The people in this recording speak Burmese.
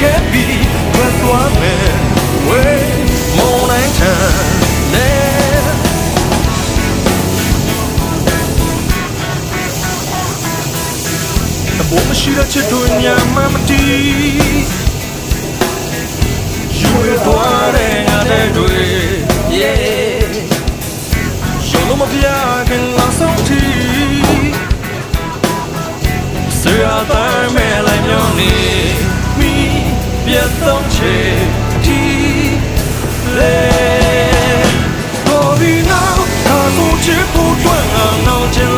ခဲ့ပြီးဘယ်သွားမယ်ဝေးမုန်တိုင်းထန်နေအပေါ်မရှိတဲ့ချစ်တို့ညမှမတီးယူရသွားတဲ့ငါတဲ့တွေ yeah ရုံလုံးမပြခင်လောက်ဆုံးတီဆရာတိုင်းမဲ့လိုက်မျောနေမိပြတ်ဆုံးချေတီလေဟိုဒီနောက်သာဆိုချစ်ဖို့တွန်းအောင်ချင်